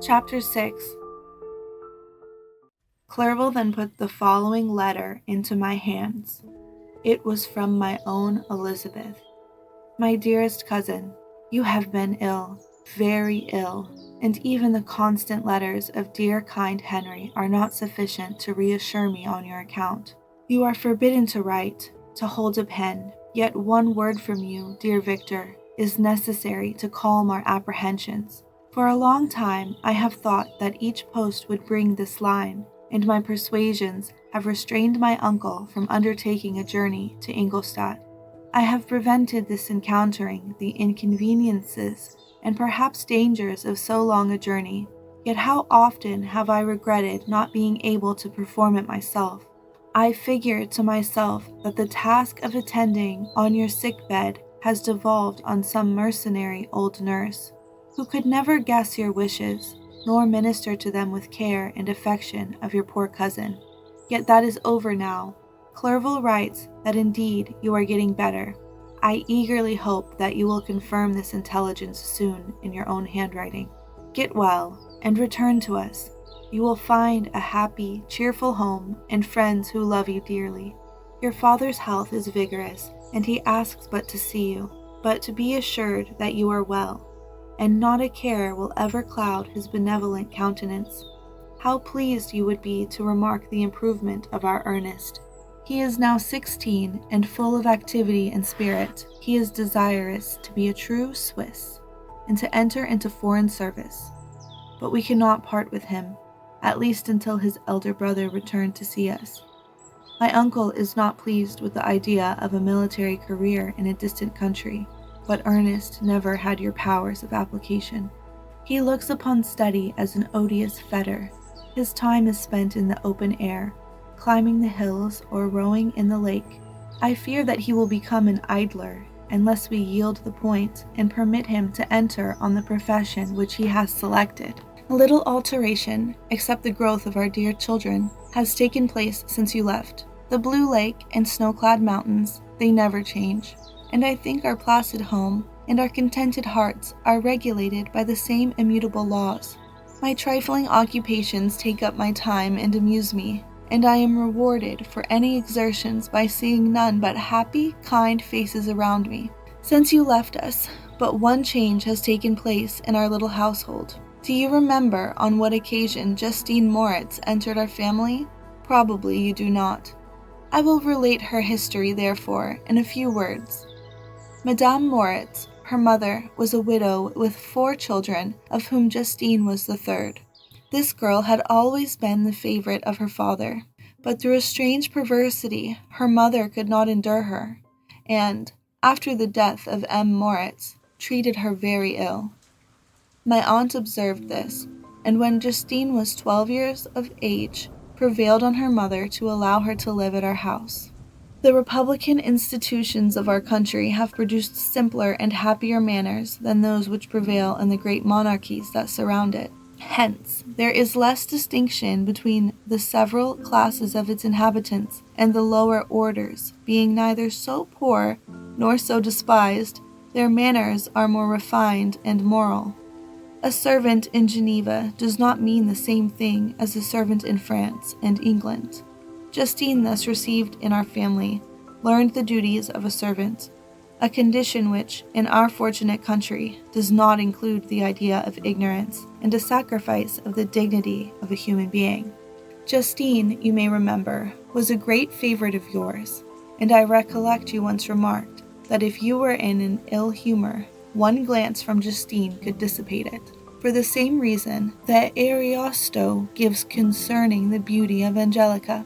Chapter 6. Clerval then put the following letter into my hands. It was from my own Elizabeth. My dearest cousin, you have been ill, very ill, and even the constant letters of dear kind Henry are not sufficient to reassure me on your account. You are forbidden to write, to hold a pen, yet one word from you, dear Victor, is necessary to calm our apprehensions. For a long time I have thought that each post would bring this line, and my persuasions have restrained my uncle from undertaking a journey to Ingolstadt. I have prevented this encountering the inconveniences and perhaps dangers of so long a journey, yet how often have I regretted not being able to perform it myself. I figure to myself that the task of attending on your sick bed has devolved on some mercenary old nurse, who could never guess your wishes, nor minister to them with care and affection of your poor cousin. Yet that is over now. Clerval writes that indeed you are getting better. I eagerly hope that you will confirm this intelligence soon in your own handwriting. Get well, and return to us. You will find a happy, cheerful home and friends who love you dearly. Your father's health is vigorous, and he asks but to see you, but to be assured that you are well, and not a care will ever cloud his benevolent countenance. How pleased you would be to remark the improvement of our Ernest. He is now 16 and full of activity and spirit. He is desirous to be a true Swiss and to enter into foreign service. But we cannot part with him, at least until his elder brother return to see us. My uncle is not pleased with the idea of a military career in a distant country, but Ernest never had your powers of application. He looks upon study as an odious fetter. His time is spent in the open air, climbing the hills or rowing in the lake. I fear that he will become an idler unless we yield the point and permit him to enter on the profession which he has selected. Little alteration, except the growth of our dear children, has taken place since you left. The blue lake and snow-clad mountains, they never change, and I think our placid home and our contented hearts are regulated by the same immutable laws. My trifling occupations take up my time and amuse me, and I am rewarded for any exertions by seeing none but happy, kind faces around me. Since you left us, but one change has taken place in our little household. Do you remember on what occasion Justine Moritz entered our family? Probably you do not. I will relate her history, therefore, in a few words. Madame Moritz, her mother, was a widow with 4 children, of whom Justine was the third. This girl had always been the favorite of her father, but through a strange perversity, her mother could not endure her, and, after the death of M. Moritz, treated her very ill. My aunt observed this, and when Justine was 12 years of age, prevailed on her mother to allow her to live at our house. The republican institutions of our country have produced simpler and happier manners than those which prevail in the great monarchies that surround it. Hence, there is less distinction between the several classes of its inhabitants, and the lower orders, being neither so poor nor so despised, their manners are more refined and moral. A servant in Geneva does not mean the same thing as a servant in France and England. Justine, thus received in our family, learned the duties of a servant, a condition which, in our fortunate country, does not include the idea of ignorance and a sacrifice of the dignity of a human being. Justine, you may remember, was a great favorite of yours, and I recollect you once remarked that if you were in an ill humor, one glance from Justine could dissipate it. For the same reason that Ariosto gives concerning the beauty of Angelica.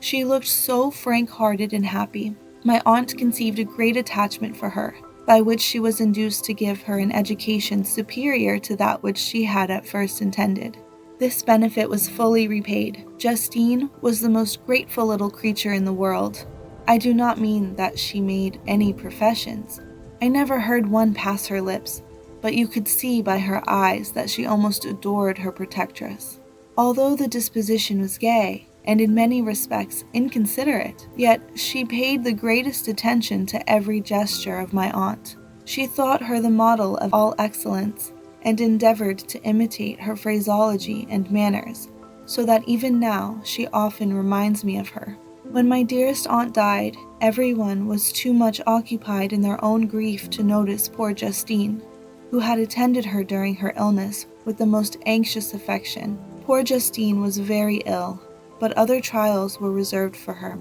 She looked so frank-hearted and happy. My aunt conceived a great attachment for her, by which she was induced to give her an education superior to that which she had at first intended. This benefit was fully repaid. Justine was the most grateful little creature in the world. I do not mean that she made any professions. I never heard one pass her lips, but you could see by her eyes that she almost adored her protectress. Although the disposition was gay, and in many respects inconsiderate, yet she paid the greatest attention to every gesture of my aunt. She thought her the model of all excellence, and endeavored to imitate her phraseology and manners, so that even now she often reminds me of her. When my dearest aunt died, everyone was too much occupied in their own grief to notice poor Justine, who had attended her during her illness with the most anxious affection. Poor Justine was very ill, but other trials were reserved for her.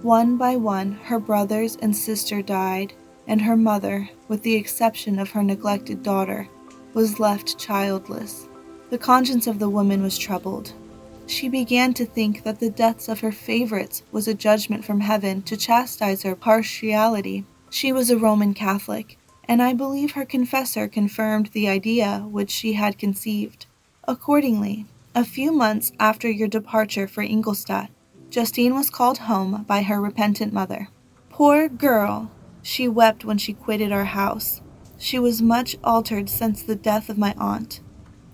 One by one, her brothers and sister died, and her mother, with the exception of her neglected daughter, was left childless. The conscience of the woman was troubled. She began to think that the deaths of her favorites was a judgment from heaven to chastise her partiality. She was a Roman Catholic, and I believe her confessor confirmed the idea which she had conceived. Accordingly, a few months after your departure for Ingolstadt, Justine was called home by her repentant mother. Poor girl! She wept when she quitted our house. She was much altered since the death of my aunt.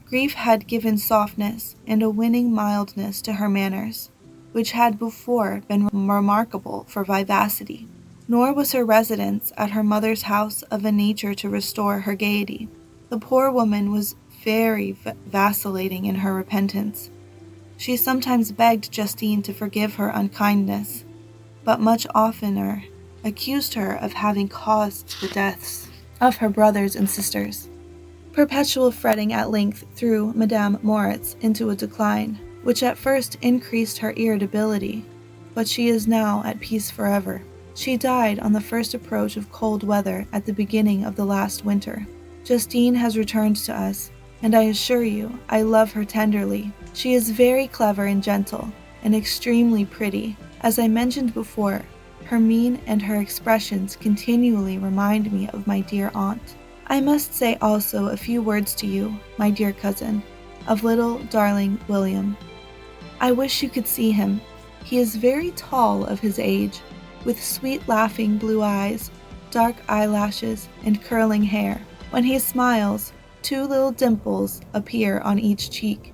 Grief had given softness and a winning mildness to her manners, which had before been remarkable for vivacity. Nor was her residence at her mother's house of a nature to restore her gaiety. The poor woman was very vacillating in her repentance. She sometimes begged Justine to forgive her unkindness, but much oftener accused her of having caused the deaths of her brothers and sisters. Perpetual fretting at length threw Madame Moritz into a decline, which at first increased her irritability, but she is now at peace forever. She died on the first approach of cold weather at the beginning of the last winter. Justine has returned to us, and I assure you I love her tenderly. She is very clever and gentle, and extremely pretty. As I mentioned before, her mien and her expressions continually remind me of my dear aunt. I must say also a few words to you, my dear cousin, of little darling William. I wish you could see him. He is very tall of his age, with sweet laughing blue eyes, dark eyelashes, and curling hair. When he smiles, 2 little dimples appear on each cheek,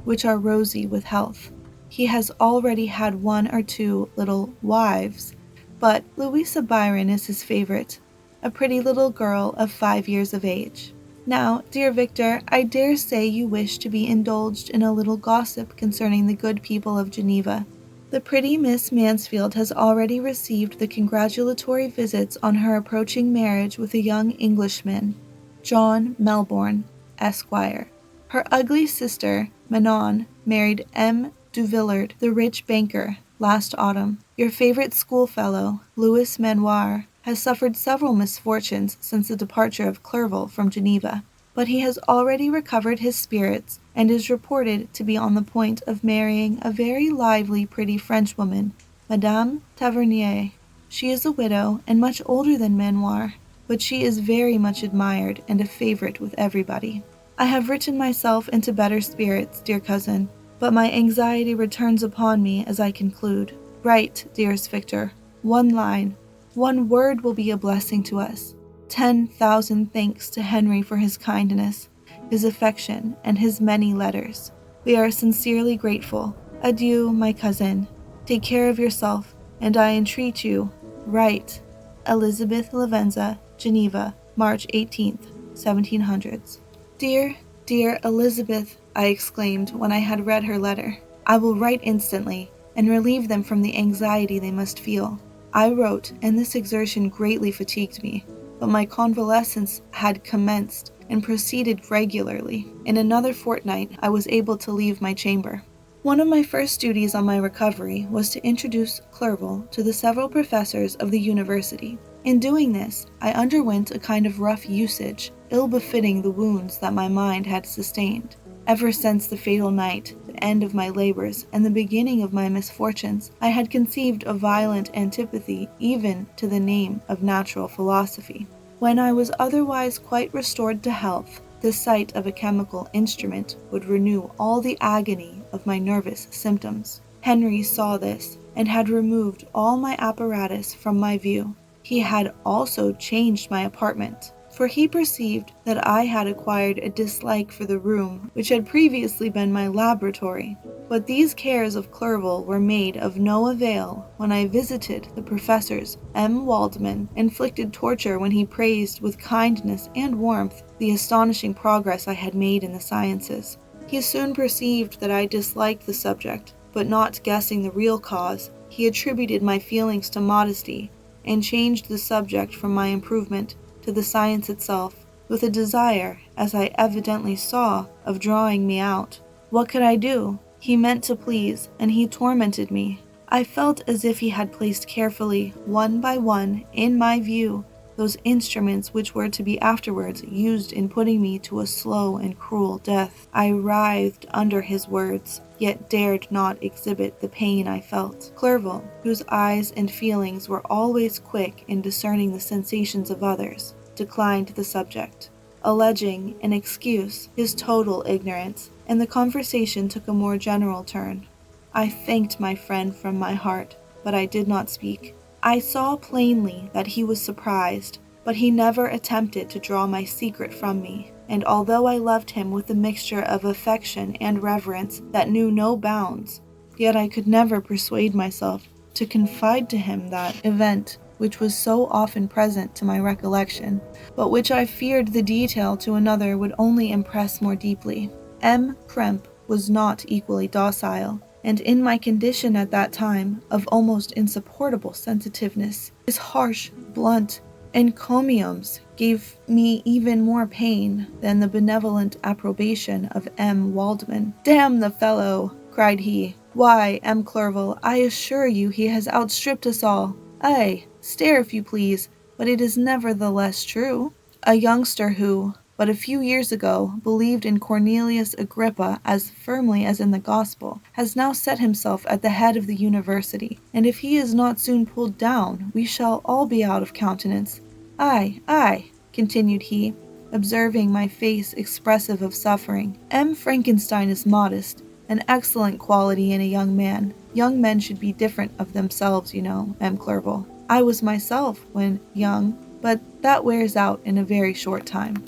which are rosy with health. He has already had 1 or 2 little wives, but Louisa Byron is his favorite, a pretty little girl of 5 years of age. Now, dear Victor, I dare say you wish to be indulged in a little gossip concerning the good people of Geneva. The pretty Miss Mansfield has already received the congratulatory visits on her approaching marriage with a young Englishman, John Melbourne, Esquire. Her ugly sister, Manon, married M. Duvillard, the rich banker, last autumn. Your favorite schoolfellow, Louis Manoir, has suffered several misfortunes since the departure of Clerval from Geneva, but he has already recovered his spirits and is reported to be on the point of marrying a very lively, pretty Frenchwoman, Madame Tavernier. She is a widow and much older than Manoir, but she is very much admired and a favorite with everybody. I have written myself into better spirits, dear cousin, but my anxiety returns upon me as I conclude. Write, dearest Victor, 1 line. 1 word will be a blessing to us. 10,000 thanks to Henry for his kindness, his affection, and his many letters. We are sincerely grateful. Adieu, my cousin. Take care of yourself, and I entreat you, write. Elizabeth Lavenza, Geneva, March 18th, 1700s. Dear, dear Elizabeth, I exclaimed when I had read her letter. I will write instantly, and relieve them from the anxiety they must feel. I wrote, and this exertion greatly fatigued me, but my convalescence had commenced and proceeded regularly. In another fortnight, I was able to leave my chamber. One of my first duties on my recovery was to introduce Clerval to the several professors of the university. In doing this, I underwent a kind of rough usage, ill-befitting the wounds that my mind had sustained. Ever since the fatal night, the end of my labors, and the beginning of my misfortunes, I had conceived a violent antipathy even to the name of natural philosophy. When I was otherwise quite restored to health, the sight of a chemical instrument would renew all the agony of my nervous symptoms. Henry saw this, and had removed all my apparatus from my view. He had also changed my apartment. for he perceived that I had acquired a dislike for the room which had previously been my laboratory. But these cares of Clerval were made of no avail when I visited the professors. M. Waldman inflicted torture when he praised with kindness and warmth the astonishing progress I had made in the sciences. He soon perceived that I disliked the subject, but not guessing the real cause, he attributed my feelings to modesty, and changed the subject from my improvement to the science itself, with a desire, as I evidently saw, of drawing me out. What could I do? He meant to please, and he tormented me. I felt as if he had placed carefully, one by one, in my view, those instruments which were to be afterwards used in putting me to a slow and cruel death. I writhed under his words, yet dared not exhibit the pain I felt. Clerval, whose eyes and feelings were always quick in discerning the sensations of others, declined the subject, alleging in excuse his total ignorance, and the conversation took a more general turn. I thanked my friend from my heart, but I did not speak. I saw plainly that he was surprised, but he never attempted to draw my secret from me, and although I loved him with a mixture of affection and reverence that knew no bounds, yet I could never persuade myself to confide to him that event which was so often present to my recollection, but which I feared the detail to another would only impress more deeply. M. Krempe was not equally docile, and in my condition at that time of almost insupportable sensitiveness, his harsh, blunt encomiums gave me even more pain than the benevolent approbation of M. Waldman. "Damn the fellow!" cried he. "Why, M. Clerval, I assure you he has outstripped us all. Aye, stare if you please, but it is nevertheless true. A youngster who, but a few years ago, believed in Cornelius Agrippa as firmly as in the gospel, has now set himself at the head of the university, and if he is not soon pulled down, we shall all be out of countenance. Aye, aye," continued he, observing my face expressive of suffering. "M. Frankenstein is modest, an excellent quality in a young man. Young men should be different of themselves, you know, M. Clerval. I was myself when young, but that wears out in a very short time."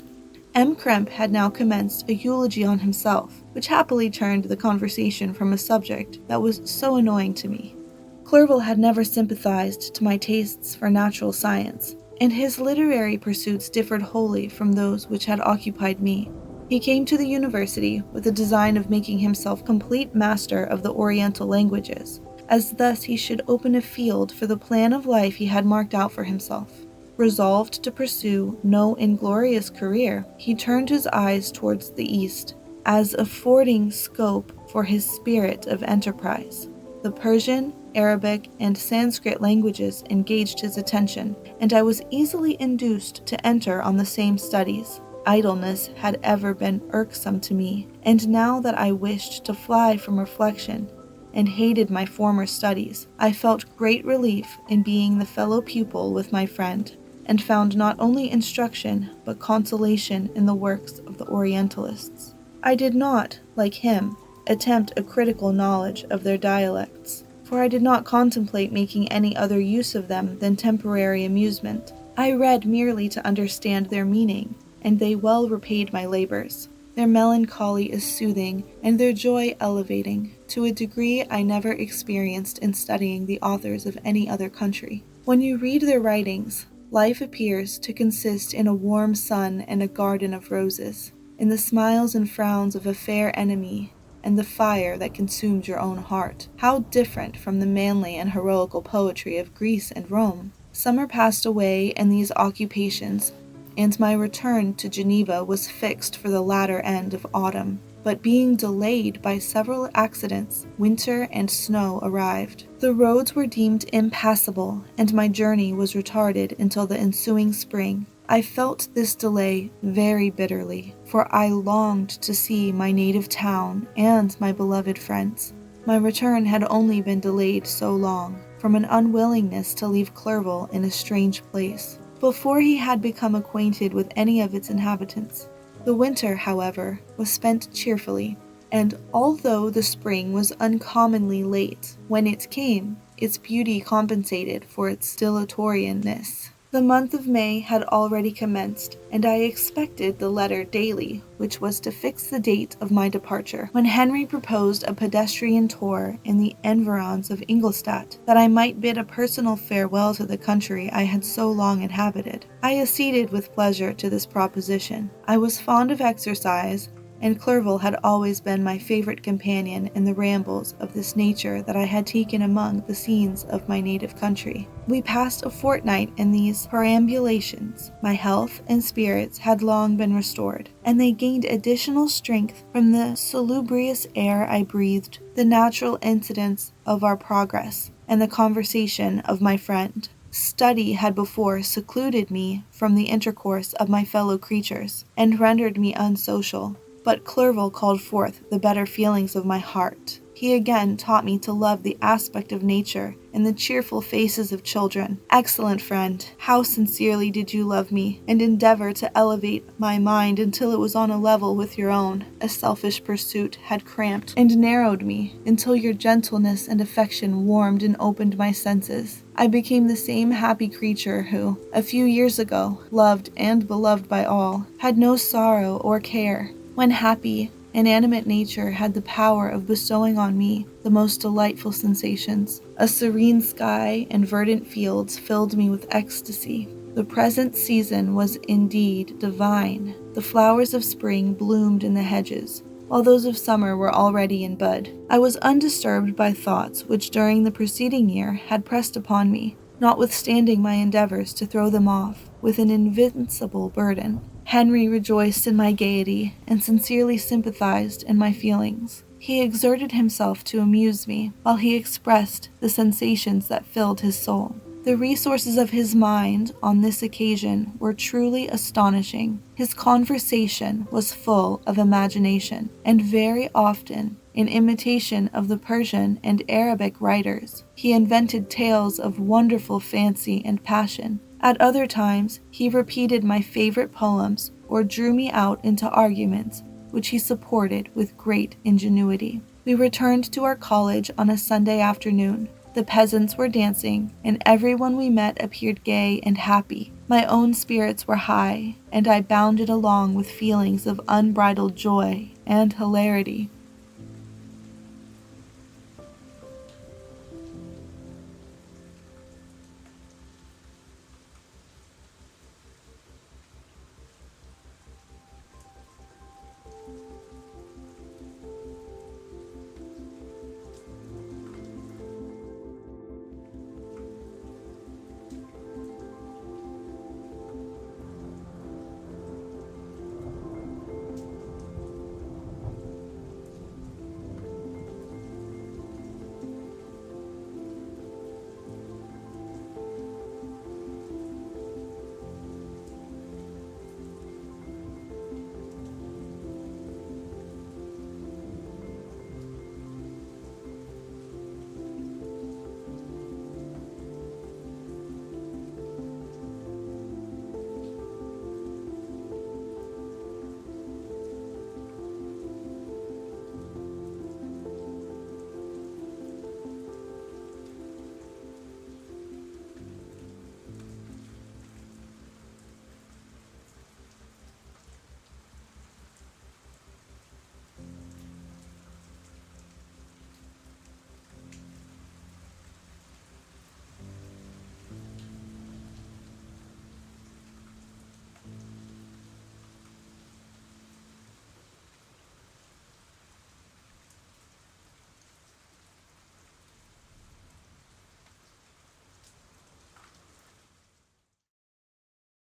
M. Krempe had now commenced a eulogy on himself, which happily turned the conversation from a subject that was so annoying to me. Clerval had never sympathized to my tastes for natural science, and his literary pursuits differed wholly from those which had occupied me. He came to the university with the design of making himself complete master of the Oriental languages, as thus he should open a field for the plan of life he had marked out for himself. Resolved to pursue no inglorious career, he turned his eyes towards the east, as affording scope for his spirit of enterprise. The Persian, Arabic, and Sanskrit languages engaged his attention, and I was easily induced to enter on the same studies. Idleness had ever been irksome to me, and now that I wished to fly from reflection, and hated my former studies, I felt great relief in being the fellow pupil with my friend, and found not only instruction but consolation in the works of the Orientalists. I did not, like him, attempt a critical knowledge of their dialects, for I did not contemplate making any other use of them than temporary amusement. I read merely to understand their meaning, and they well repaid my labors. Their melancholy is soothing, and their joy elevating, to a degree I never experienced in studying the authors of any other country. When you read their writings, life appears to consist in a warm sun and a garden of roses, in the smiles and frowns of a fair enemy, and the fire that consumes your own heart. How different from the manly and heroical poetry of Greece and Rome! Summer passed away in these occupations, and my return to Geneva was fixed for the latter end of autumn. But being delayed by several accidents, winter and snow arrived. The roads were deemed impassable, and my journey was retarded until the ensuing spring. I felt this delay very bitterly, for I longed to see my native town and my beloved friends. My return had only been delayed so long, from an unwillingness to leave Clerval in a strange place, before he had become acquainted with any of its inhabitants. The winter, however, was spent cheerfully, and although the spring was uncommonly late, when it came, its beauty compensated for its dilatoriness. The month of May had already commenced, and I expected the letter daily, which was to fix the date of my departure, when Henry proposed a pedestrian tour in the environs of Ingolstadt, that I might bid a personal farewell to the country I had so long inhabited. I acceded with pleasure to this proposition. I was fond of exercise, and Clerval had always been my favorite companion in the rambles of this nature that I had taken among the scenes of my native country. We passed a fortnight in these perambulations. My health and spirits had long been restored, and they gained additional strength from the salubrious air I breathed, the natural incidents of our progress, and the conversation of my friend. Study had before secluded me from the intercourse of my fellow creatures, and rendered me unsocial. But Clerval called forth the better feelings of my heart. He again taught me to love the aspect of nature and the cheerful faces of children. Excellent friend, how sincerely did you love me, and endeavor to elevate my mind until it was on a level with your own. A selfish pursuit had cramped and narrowed me, until your gentleness and affection warmed and opened my senses. I became the same happy creature who, a few years ago, loved and beloved by all, had no sorrow or care. When happy, inanimate nature had the power of bestowing on me the most delightful sensations. A serene sky and verdant fields filled me with ecstasy. The present season was indeed divine. The flowers of spring bloomed in the hedges, while those of summer were already in bud. I was undisturbed by thoughts which during the preceding year had pressed upon me, notwithstanding my endeavors to throw them off with an invincible burden. Henry rejoiced in my gaiety and sincerely sympathized in my feelings. He exerted himself to amuse me, while he expressed the sensations that filled his soul. The resources of his mind on this occasion were truly astonishing. His conversation was full of imagination, and very often, in imitation of the Persian and Arabic writers, he invented tales of wonderful fancy and passion. At other times, he repeated my favorite poems or drew me out into arguments, which he supported with great ingenuity. We returned to our college on a Sunday afternoon. The peasants were dancing, and everyone we met appeared gay and happy. My own spirits were high, and I bounded along with feelings of unbridled joy and hilarity.